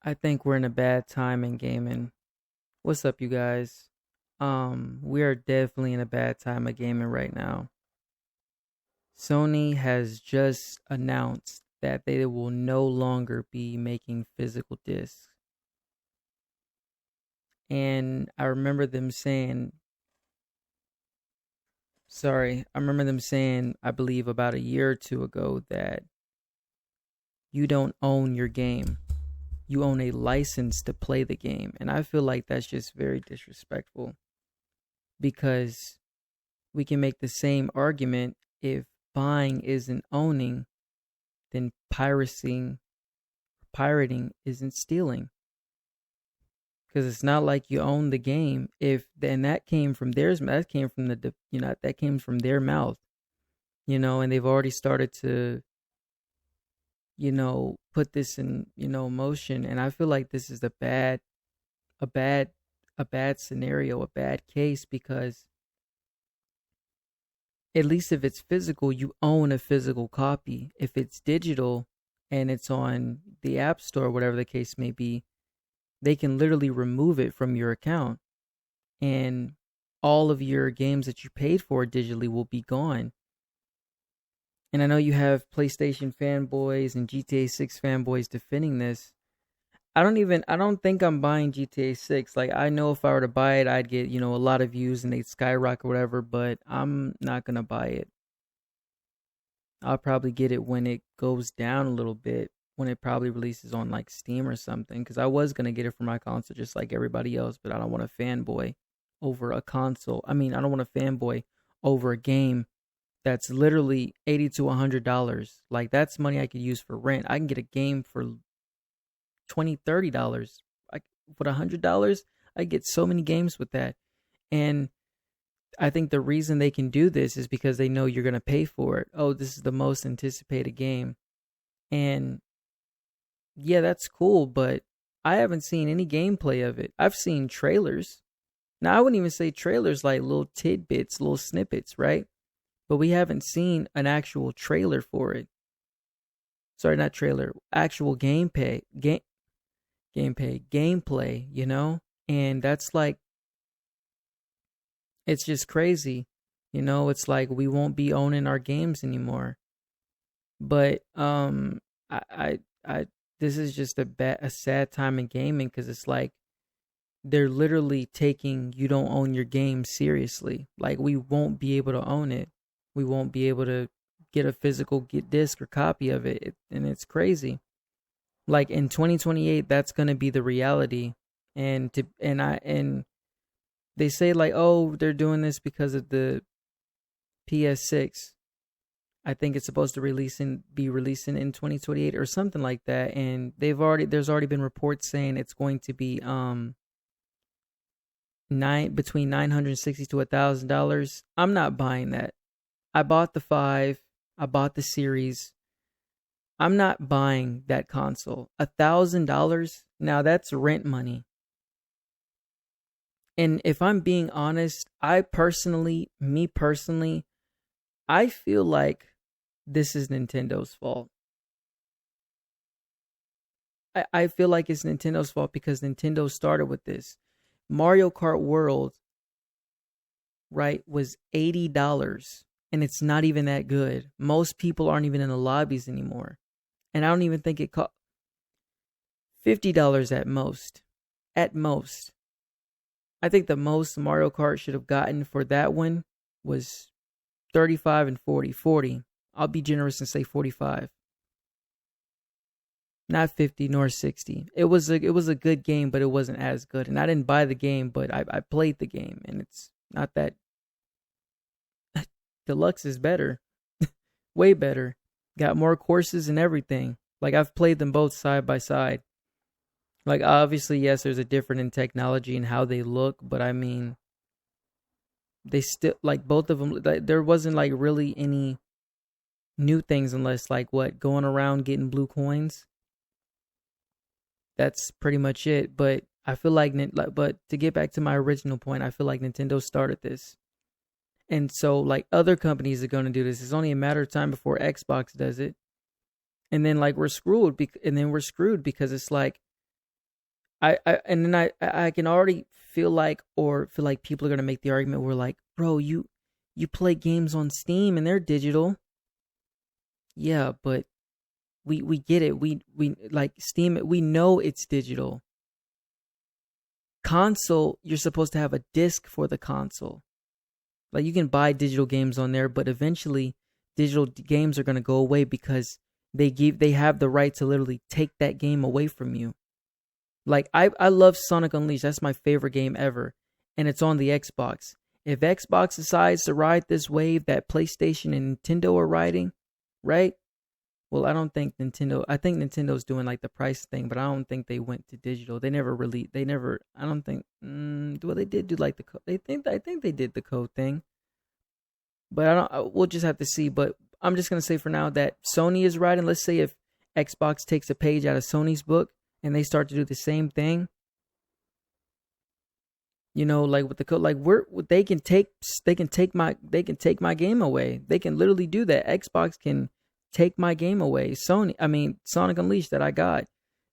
I think we're in a bad time in gaming. What's up, you guys? We are definitely in a bad time of gaming right now. Sony has just announced that they will no longer be making physical discs. And I remember them saying, I believe about a year or two ago, that you don't own your game. You own a license to play the game. And I feel like that's just very disrespectful because we can make the same argument if buying isn't owning, then pirating isn't stealing. Because it's not like you own the game. If then that came from theirs, that came from that came from their mouth, and they've already started to, put this in, motion. And I feel like this is a bad, a bad scenario, a bad case because at least if it's physical, you own a physical copy. If it's digital and it's on the App Store, whatever the case may be, they can literally remove it from your account. And all of your games that you paid for digitally will be gone. And I know you have PlayStation fanboys and GTA 6 fanboys defending this. I don't think I'm buying GTA 6. Like, I know if I were to buy it, I'd get, a lot of views and they'd skyrocket or whatever, but I'm not going to buy it. I'll probably get it when it goes down a little bit, when it probably releases on like Steam or something, because I was going to get it for my console just like everybody else, but I don't want a fanboy over a console. I mean, I don't want a fanboy over a game that's literally $80 to $100. Like, that's money I could use for rent. I can get a game for $20, $30. Like, with $100, I get so many games with that. And I think the reason they can do this is because they know you're going to pay for it. Oh, this is the most anticipated game. And yeah, that's cool, but I haven't seen any gameplay of it. I've seen trailers. Now, I wouldn't even say trailers, like little tidbits, little snippets, right? But we haven't seen an actual trailer for it. Sorry, not trailer, actual gameplay, And that's like, it's just crazy. It's like we won't be owning our games anymore. But I this is just a sad time in gaming because it's like they're literally taking you don't own your game seriously. Like, we won't be able to own it. We won't be able to get a physical disc or copy of it, and it's crazy. Like, in 2028, that's gonna be the reality. And they say, like, oh, they're doing this because of the PS6. I think it's supposed to be releasing in 2028 or something like that. And there's already been reports saying it's going to be between $960 to $1,000. I'm not buying that. I bought the 5. I bought the series. I'm not buying that console. $1,000. Now that's rent money. And if I'm being honest, me personally, I feel like this is Nintendo's fault. I feel like it's Nintendo's fault because Nintendo started with this. Mario Kart World, right, was $80. And it's not even that good. Most people aren't even in the lobbies anymore. And I don't even think it cost $50 at most. At most. I think the most Mario Kart should have gotten for that one was 35 and 40. 40. I'll be generous and say 45. Not 50 nor 60. It was a good game, but it wasn't as good. And I didn't buy the game, but I played the game, and it's not that. Deluxe is better. Way better. Got more courses and everything. Like, I've played them both side by side. Like, obviously, yes, there's a difference in technology and how they look, but I mean, they still, like, both of them, like, there wasn't like really any new things unless like what, going around getting blue coins. That's pretty much it. But I feel like, but to get back to my original point, I feel like Nintendo started this. And so, like, other companies are going to do this. It's only a matter of time before Xbox does it. And then, like, we're screwed. And then we're screwed because it's like, And then I can already feel like people are gonna make the argument where like, bro, you play games on Steam and they're digital. Yeah, but we get it. We like Steam. We know it's digital. Console, you're supposed to have a disc for the console. Like you can buy digital games on there, but eventually digital games are gonna go away because they have the right to literally take that game away from you. Like I love Sonic Unleashed. That's my favorite game ever, and it's on the Xbox. If Xbox decides to ride this wave that PlayStation and Nintendo are riding, right? Well, I don't think Nintendo. I think Nintendo's doing like the price thing, but I don't think they went to digital. They never really. They never. I don't think. Well, they did do like the. They think. I think they did the code thing, but I don't. We'll just have to see. But I'm just gonna say for now that Sony is riding. Let's say if Xbox takes a page out of Sony's book and they start to do the same thing, like with the code, like they can take my game away. They can literally do that. Xbox can take my game away. Sonic Unleashed that I got.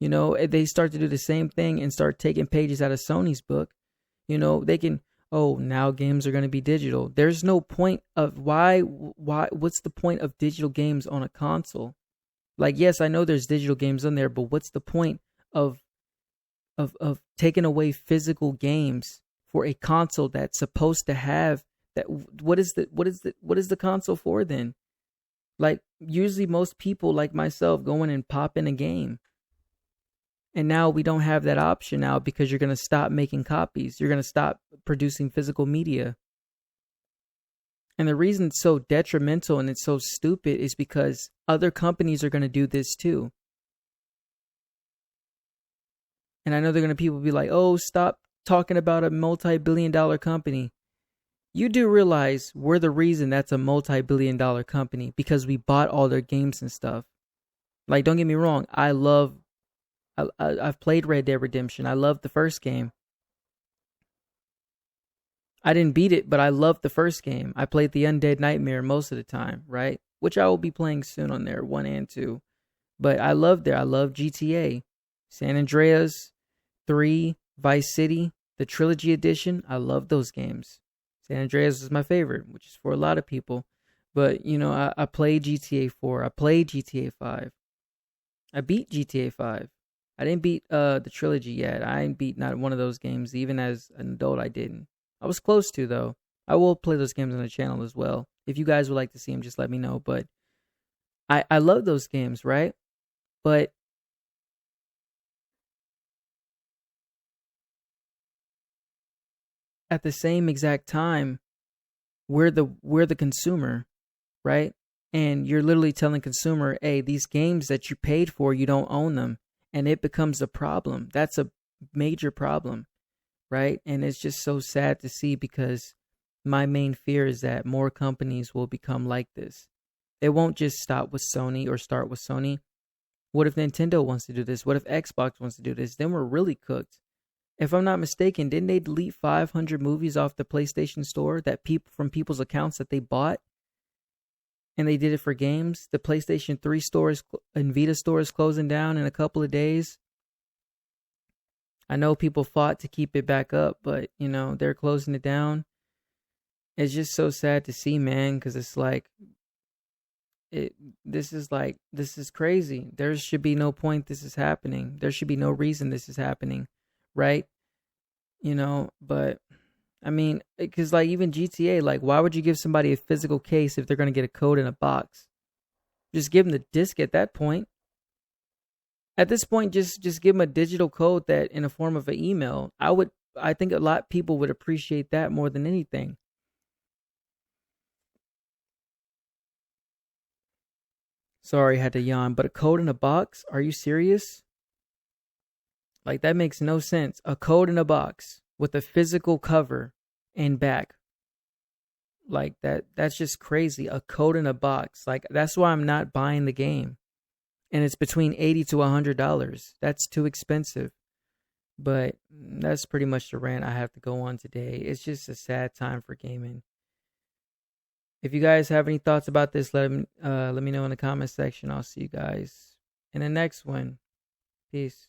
If they start to do the same thing and start taking pages out of Sony's book, they can. Oh, now games are going to be digital. There's no point of what's the point of digital games on a console? Like, yes, I know there's digital games on there, but what's the point of taking away physical games for a console that's supposed to have that? What is the console for then? Like, usually most people like myself go in and pop in a game. And now we don't have that option now because you're going to stop making copies. You're going to stop producing physical media. And the reason it's so detrimental and it's so stupid is because other companies are going to do this too. And I know they're going to people be like, oh, stop talking about a multi-billion-dollar company. You do realize we're the reason that's a multi-billion-dollar company because we bought all their games and stuff. Like, don't get me wrong. I've played Red Dead Redemption. I loved the first game. I didn't beat it, but I loved the first game. I played the Undead Nightmare most of the time, right? Which I will be playing soon on there, 1 and 2. But I loved it. I love GTA. San Andreas, 3, Vice City, the Trilogy Edition. I love those games. San Andreas is my favorite, which is for a lot of people. But, I played GTA 4. I played GTA 5. I beat GTA 5. I didn't beat the trilogy yet. I didn't beat not one of those games. Even as an adult, I didn't. I was close to, though. I will play those games on the channel as well. If you guys would like to see them, just let me know. But I love those games, right? But at the same exact time, we're the consumer, right? And you're literally telling consumer, hey, these games that you paid for, you don't own them. And it becomes a problem. That's a major problem, right? And it's just so sad to see because my main fear is that more companies will become like this. It won't just stop with Sony or start with Sony. What if Nintendo wants to do this? What if Xbox wants to do this? Then we're really cooked. If I'm not mistaken, didn't they delete 500 movies off the PlayStation Store from people's accounts that they bought? And they did it for games. The PlayStation 3 stores and Vita stores closing down in a couple of days. I know people fought to keep it back up, but, they're closing it down. It's just so sad to see, man, because it's like, this is crazy. There should be no point this is happening. There should be no reason this is happening, right? But... because like even GTA, like why would you give somebody a physical case if they're going to get a code in a box? Just give them the disc at that point. At this point, just give them a digital code that in a form of an email. I think a lot of people would appreciate that more than anything. Sorry, I had to yawn, but a code in a box? Are you serious? Like that makes no sense. A code in a box with a physical cover and back. Like that's just crazy. A code in a box. Like that's why I'm not buying the game. And it's between $80 to $100. That's too expensive. But that's pretty much the rant I have to go on today. It's just a sad time for gaming. If you guys have any thoughts about this, let me know in the comment section. I'll see you guys in the next one. Peace.